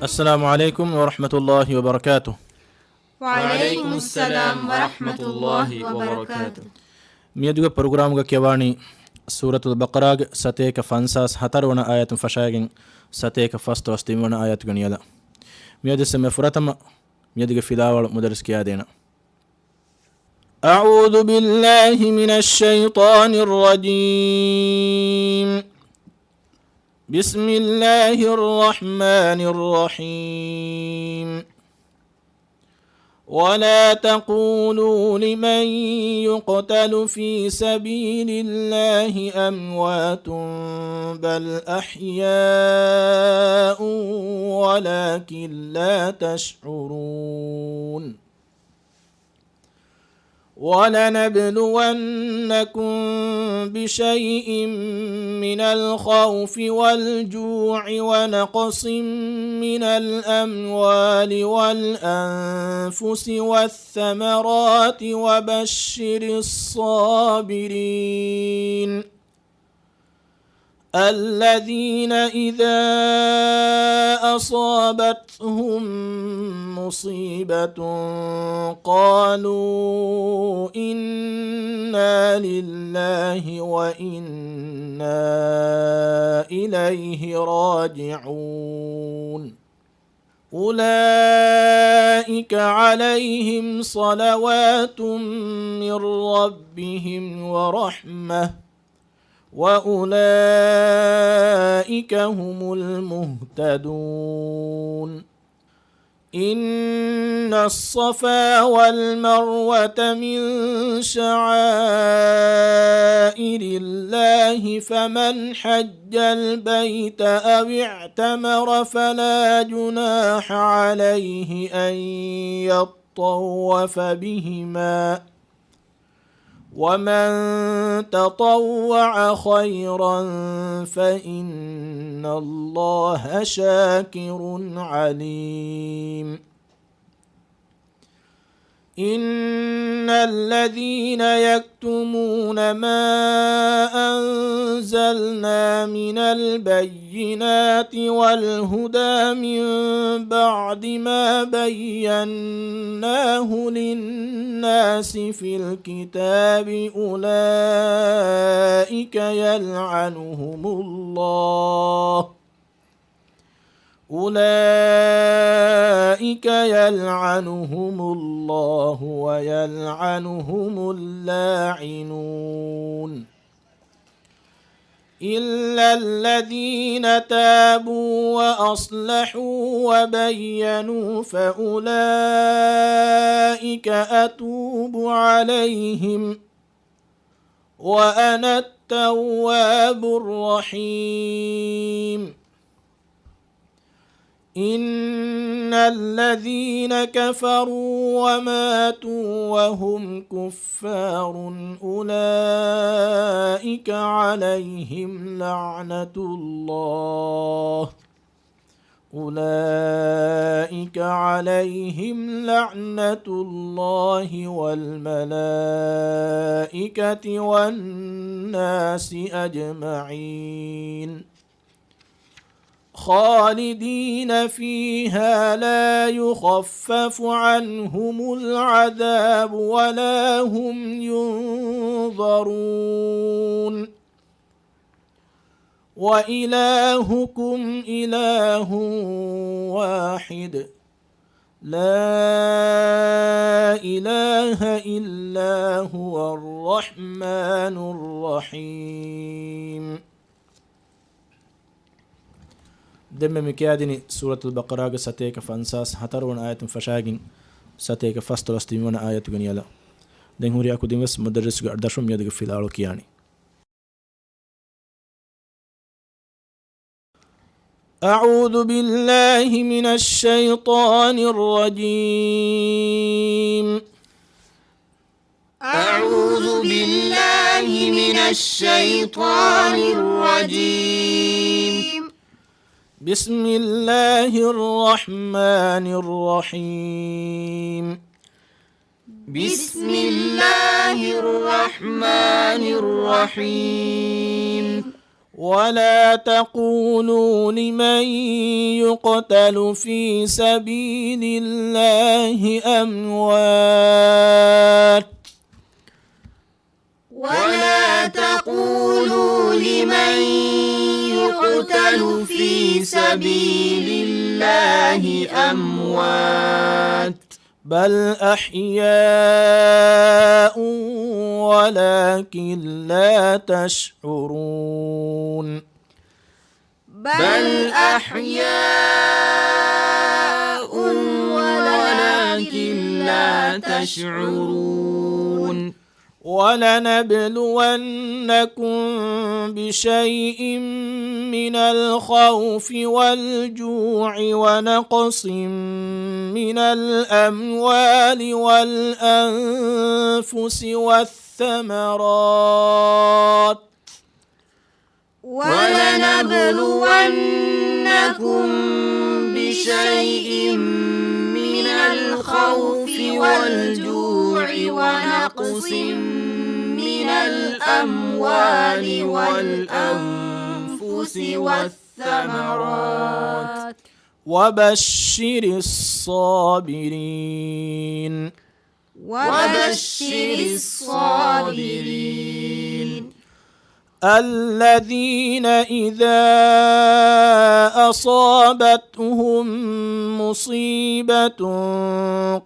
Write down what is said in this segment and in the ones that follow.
السلام عليكم ورحمة الله وبركاته. وعليكم السلام ورحمة الله وبركاته. ميدوغ برنامج كيواني سورة البقرة ستيك فانساس هترون آيات فشاغين ستيك فاست واستيمون آيات غنيلا ميد سم فرتم ميدوغ فيداول مدرس كيادينا. أعوذ بالله من الشيطان الرجيم. بسم الله الرحمن الرحيم. ولا تقولوا لمن يقتل في سبيل الله أموات بل أحياء ولكن لا تشعرون. ولنبلونكم بشيء من الخوف والجوع ونقص من الأموال والأنفس والثمرات وبشر الصابرين الذين إذا أصابتهم مصيبة قالوا إنا لله وإنا إليه راجعون. أولئك عليهم صلوات من ربهم ورحمة وأولئك هم المهتدون. إن الصفا والمروة من شعائر الله فمن حج البيت أو اعتمر فلا جناح عليه أن يطوف بهما ومن تطوع خيرا فإن الله شاكر عليم. إن الذين يكتمون ما أنزلنا من البينات والهدى من بعد ما بيناه للناس في الكتاب أولئك يلعنهم الله ويلعنهم اللاعنون إلا الذين تابوا وأصلحوا وبينوا فأولئك أتوب عليهم وأنا التواب الرحيم. إن الذين كفروا وماتوا وهم كفار أولئك عليهم لعنة الله والملائكة والناس أجمعين خالدين فيها لا يخفف عنهم العذاب ولا هم ينظرون. وإلهكم إله واحد لا إله إلا هو الرحمن الرحيم. دم مكيادني سورة البقرة ستيك فانساس هترون آيات فشاغين ستيك فاسترستيمون آيات غنيلا دين هوري أكو دينغس مدرس أردشم يدغ في الأرض كياني. أعوذ بالله من الشيطان الرجيم. أعوذ بالله من الشيطان الرجيم. بسم الله الرحمن الرحيم. بسم الله الرحمن الرحيم. ولا تقولوا لمن يقتل في سبيل الله أموات ولا تقولوا لمن يقتل في سبيل الله أموات بل أحياء ولكن لا تشعرون بل أحياء ولكن لا تشعرون ولنبلونكم بشيء من الخوف والجوع ونقص من الأموال والأنفس والثمرات ولنبلونكم بشيء من الخوف والجوع ونقص من الأموال والأنفس والثمرات وبشر الصابرين الذين إذا أصابتهم مصيبة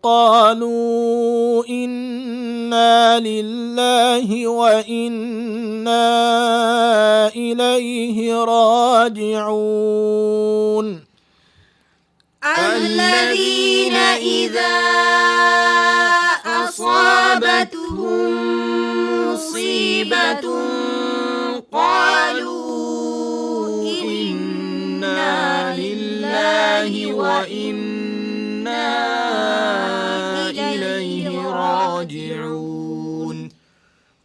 قالوا إنا لله وإنا إليه راجعون الذين إذا أصابتهم مصيبة قالوا إنا لله وإنا إليه راجعون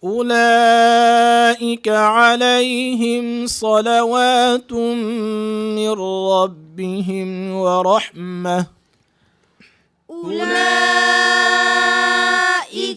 أولئك عليهم صلوات من ربهم ورحمة أولئك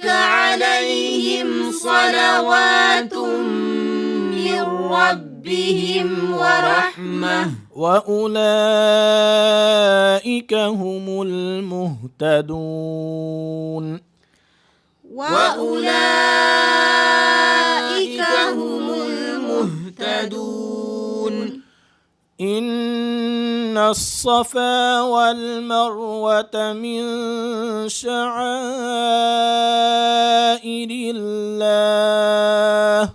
عليهم صلوات من ربهم ورحمة وأولئك هم المهتدون إن الصفا والمروة من شعائر الله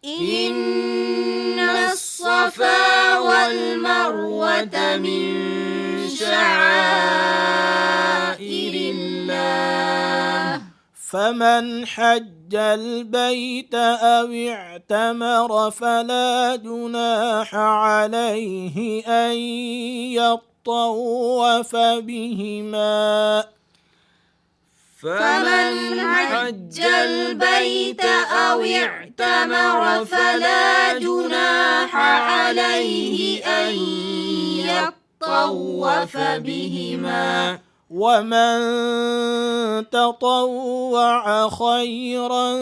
إن الصفا والمروة من شعائر الله فمن حج البيت أو اعتمر فلا جناح عليه أن يطوف بهما فمن حج البيت أو اعتمر فلا جناح عليه أن يطوف بهما ومن تطوع خيرا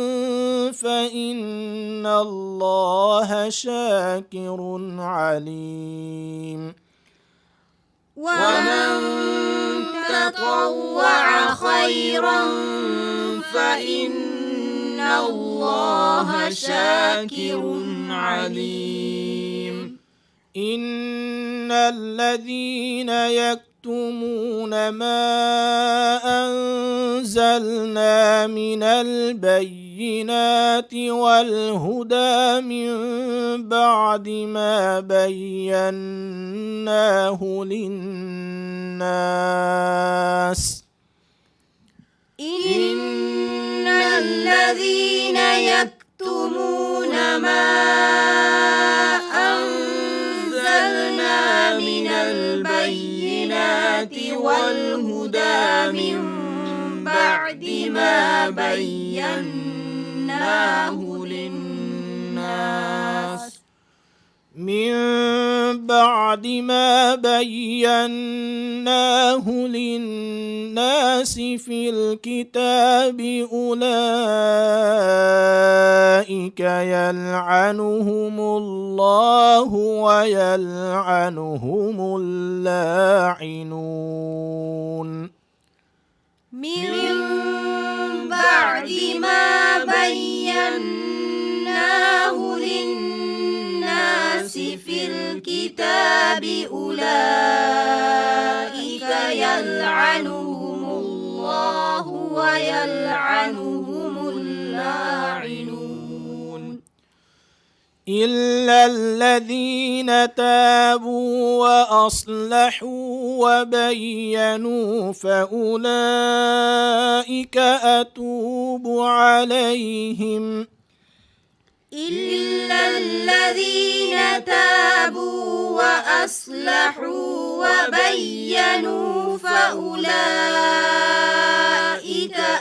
فإن الله شاكر عليم ومن تطوع خيرا فإن الله شاكر عليم إن الذين يكتمون ما أنزلنا من البينات والهدى من بعد ما بيناه للناس إن الذين يكتمون ما أنزلنا من البينات والهدى من بعد ما بيناه للناس من بعد ما بيناه للناس في الكتاب أولئك يلعنهم الله ويلعنهم اللاعنون من بعد ما بيناه للناس في الكتاب أولئك يلعنهم الله ويلعنهم اللاعنون إلا الذين تابوا وأصلحوا وبينوا فأولئك أتوب عليهم إلا الذين تابوا وأصلحوا وبينوا فأولئك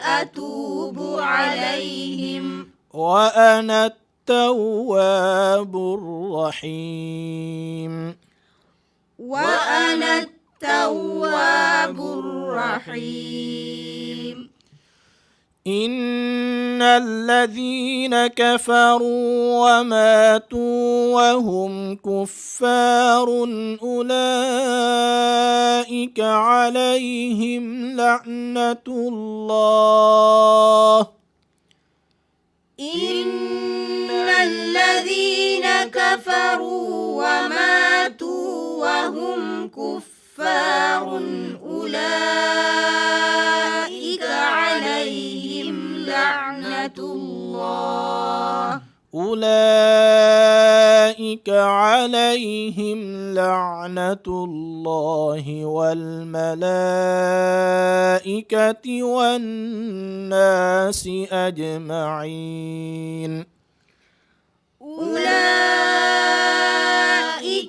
أتوب عليهم وأنا التواب الرحيم وأنا التواب الرحيم إن الذين كفروا وماتوا وهم كفار أولئك عليهم لعنة الله إن الذين كفروا وماتوا وهم كفار أولئك عليهم لعنة الله أولئك عليهم لعنة الله والملائكة والناس أجمعين أولئك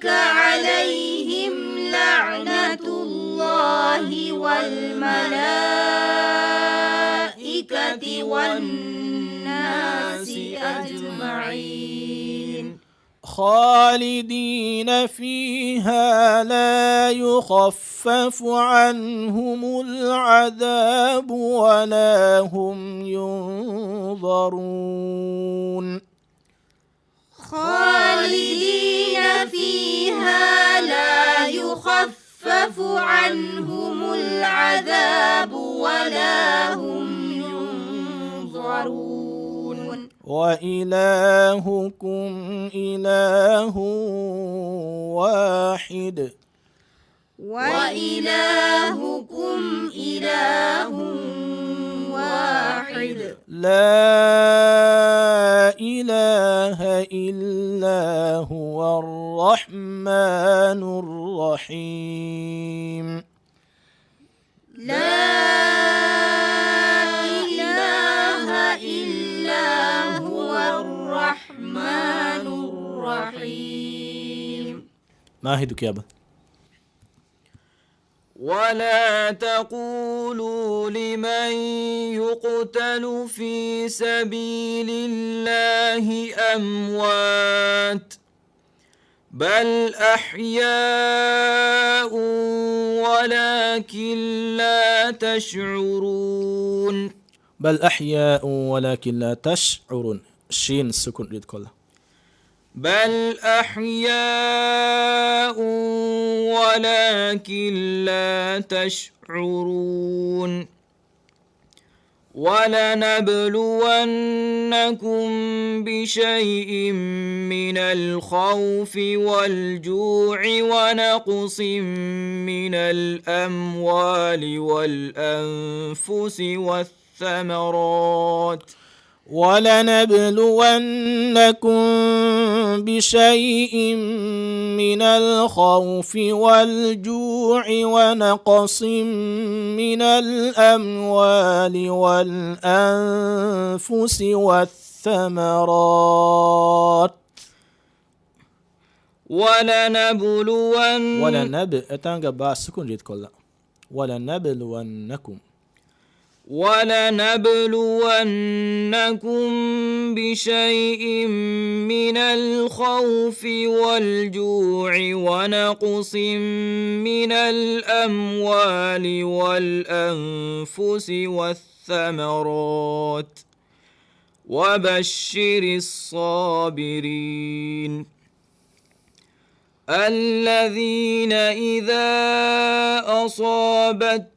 عليهم لعنة الله والملائكة والناس أجمعين خالدين فيها لا يخفف عنهم العذاب ولا هم ينظرون خالدين فيها لا يخفف عنهم العذاب ولا هم ينظرون وإلهكم إله واحد وإلهكم إله واحد لا إله إلا هو الرحمن الرحيم لا إله إلا هو الرحمن الرحيم ما هدوك يا أبا ولا تقولوا لمن يقتل في سبيل الله أموات بل أحياء ولكن لا تشعرون بل أحياء ولكن لا تشعرون الشين السكون ريد كله بل أحياء ولكن لا تشعرون ولنبلونكم بشيء من الخوف والجوع ونقص من الأموال والأنفس والثمرات ولنبلونكم بشيء من الخوف والجوع ونقص من الأموال والأنفس والثمرات ولنبلونكم ولنبلونكم بشيء من الخوف والجوع ونقص من الأموال والأنفس والثمرات وبشر الصابرين الذين إذا أصابتهم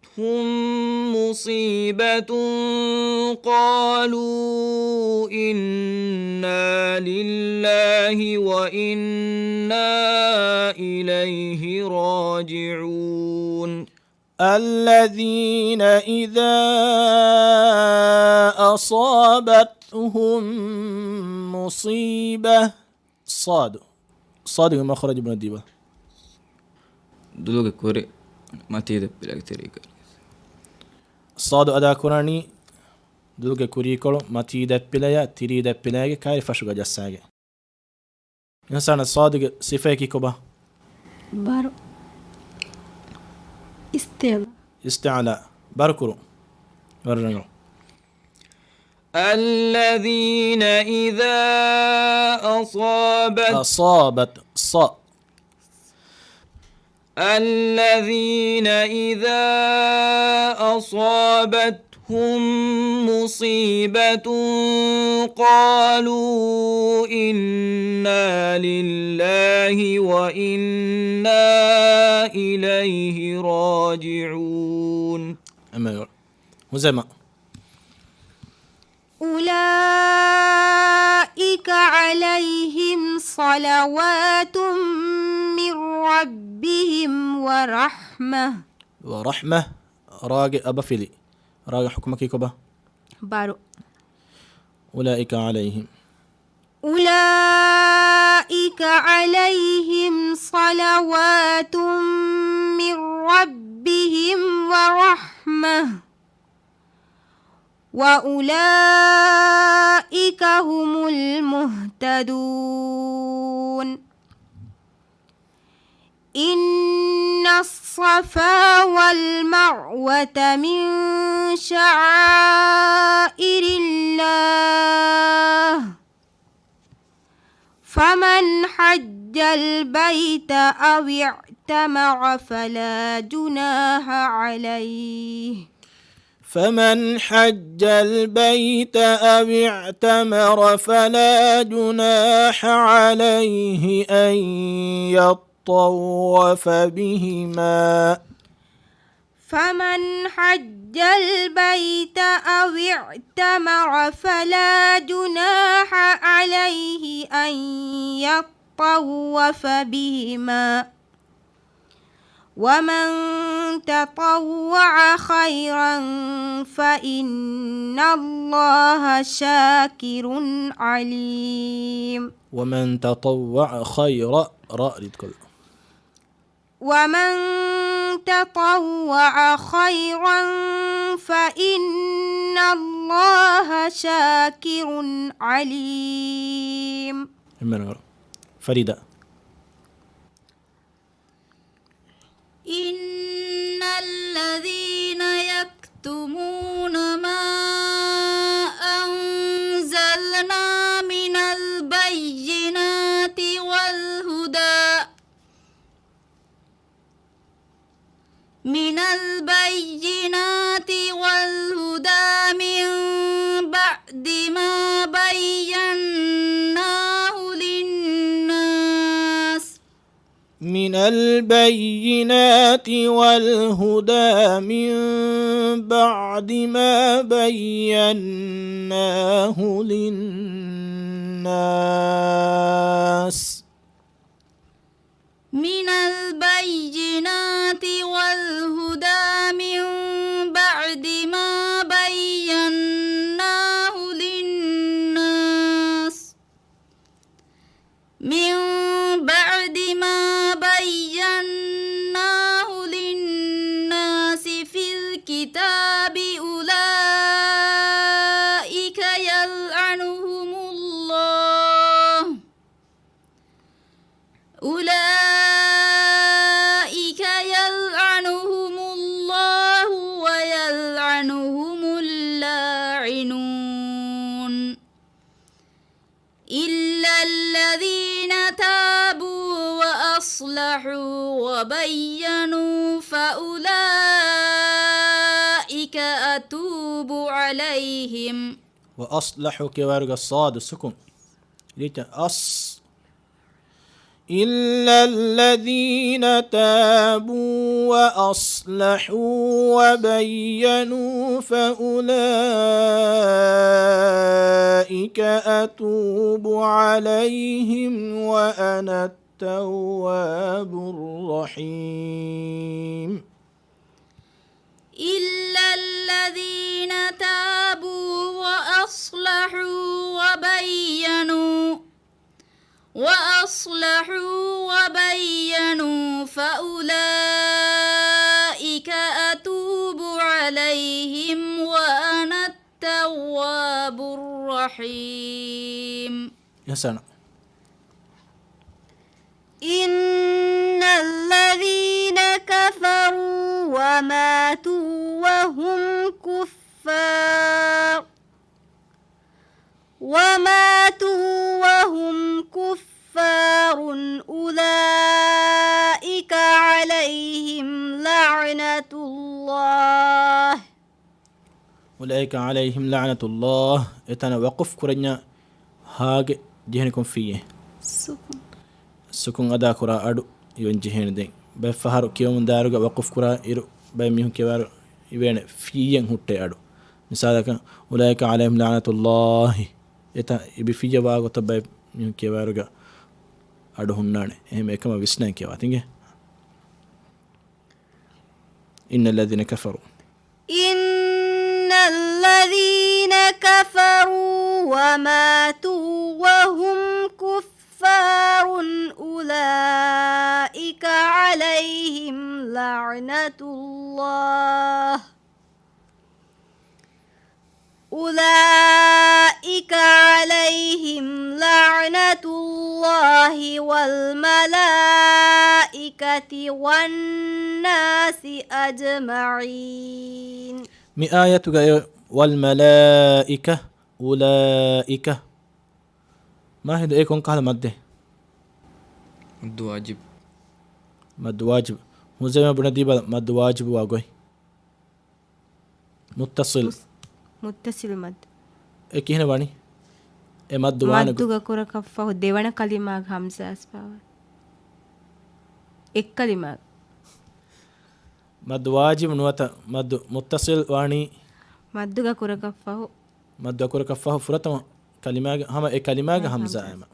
مصيبة قالوا إنا لله وإنا إليه راجعون الذين إذا أصابتهم مصيبة صاد مخرج ابن الديبة دلوقتي كوري ما تيجي بالأكتريك صاد أدا كوراني دلوقتي كوريكولو ما تيجي بلايا تريد بلايا كاي فشوجا جساجة إنسان الصادق صفاكي كوبا بارو استعلاء باركرو ورنجو الذين إذا الذين إذا أصابتهم مصيبة قالوا إنا لله وإنا إليه راجعون مزمع أولئك عليهم صلوات من ربهم ورحمة راجع أبا فيلي راجع حكمك كوبا بارو أولئك عليهم صلوات من ربهم ورحمة وأولئك هم المهتدون إن الصفا والمروة من شعائر الله فمن حج البيت أو اعتمر فلا جناح عليه فمن حج البيت أو اعتمر فلا جناح عليه أن يطوف بهما فمن حج البيت أو اعتمر فلا جناح عليه أن يطوف بهما ومن تطوع خيرا فإن الله شاكر عليم ومن تطوع خيرا ومن تطوع خيرا فإن الله شاكر عليم فريدة إن الذين يكتمون ما أنزلنا من البينات والهدى من بعد ما بيناه للناس من البينات والهدى من بعد ما بيناه للناس من البينات والهدى من بعد ما بيناه للناس من بعد ما بيناه للناس في الكتاب أولئك يلعنهم الله أولئك وبينوا فأولئك أتوب عليهم وأصلحوا كوارق الصاد السكون ليت إلا الذين تابوا وأصلحوا وبينوا فأولئك أتوب عليهم وأنا التواب الرحيم إلا الذين تابوا وأصلحوا فأولئك أتوب عليهم وأنا التواب الرحيم. يا سلام. إن الذين كفروا وماتوا وهم كفار أولئك عليهم لعنة الله إتنا وقف كرنيا هاج جهنكم فيه سكون أدا كرا أدو يون جهن دين بفهر كيوم دارجا وقف كرا إيرو بيميهم كبار يبين فيين هوتة أدو مثالك أولئك عليهم لعنة الله إتا يبي في جواب تبى ميهم كبارجا أدو هنانه هم إكما ويسنان كيواتينه. إن الذين كفروا وماتوا وهم كفار أولئك عليهم لعنة الله والملائكة والناس أجمعين. آية والملائكة أولئك ما هي إيكون قال مده مد واجب هو زي ما بنديبه مد واجب واقوي متصل مد إيه هنا باني إيه مد مدّوغا كورا كفّه ديوانا كلمة همزة أسباب إك كلمة مد واجب نوتا مد متصل واني مدّوغا كورا كفّه فرتما كلمة هما إيه كلمة همزة أما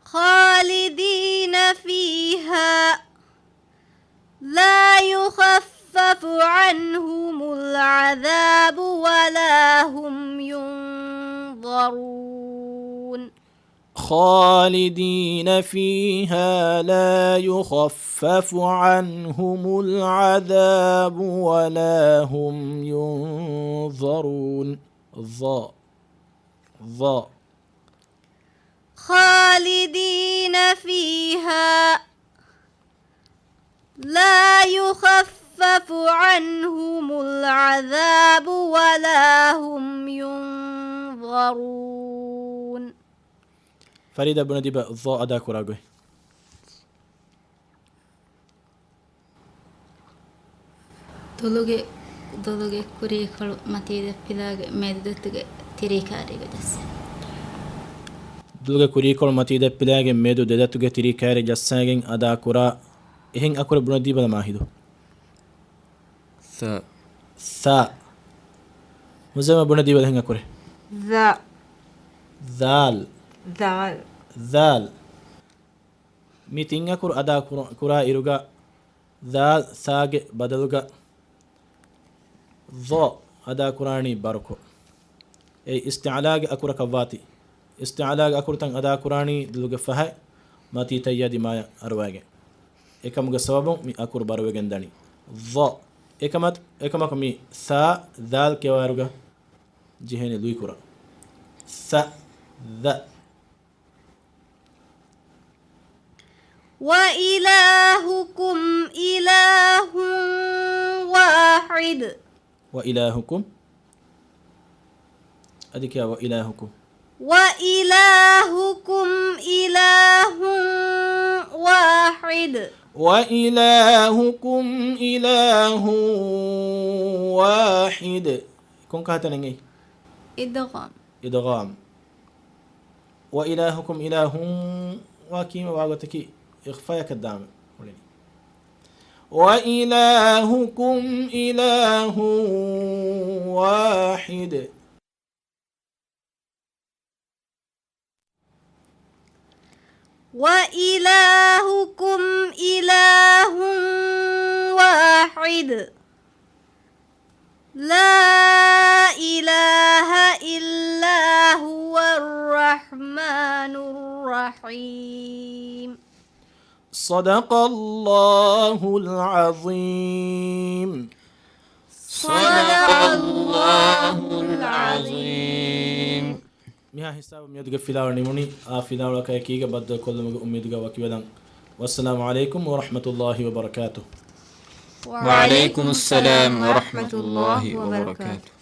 خالدين فيها لا يخفف عنهم العذاب ولا هم ينظرون. خالدين فيها لا يخفف عنهم العذاب ولا هم ينظرون. خالدين فيها لا يخفف عنهم العذاب ولا هم ينظرون. فريدة بن ديبا الضاء أدا كراغوي ದೊಲಗೆ ಕುರಿಗಳು ಮತೀದ ಪಿಲಾಗ ಮೇದದತ್ತಗೆ ತಿರಿಕಾರಿಗೆ ದಸ දුලගේ කුරීකොළ මතීද පිළෑගෙන් මේදු දෙදත්තුගේ තිරී කෑරි ජස්සෑගෙන් අදා කුරා එහෙන් අකුර බුණ දීබල මාහිදු සා මුසම බුණ දීබල එහෙන් අකුරේ ذال mi tin akur ada kura iruga ذال saage badaluga dha ada kurani barko ei isti'laage akura kawati isti'laage akurtan ada kurani diluga faha mati tayyadi maya arwage ekamuga sababun mi akur barwegen dani dha ekamak mi sa ذال kewaruga jihene lui kura sa ذا وإلهكم إله واحد وإلهكم أديك يا وإلهكم إله واحد وإلهكم إله واحد كون كاتنين إدغام وإلهكم إله وكيما واغتكي إخفاء كدام وإلهكم إله واحد وإلهكم إله واحد لا إله إلا هو الرحمن الرحيم صدق الله العظيم صدق الله العظيم ميها حساب ميدغ فيلاوني مني فيلاولا كيكيغا بد كل اميدغا وكيودان والسلام عليكم ورحمة الله وبركاته وعليكم السلام ورحمة الله وبركاته.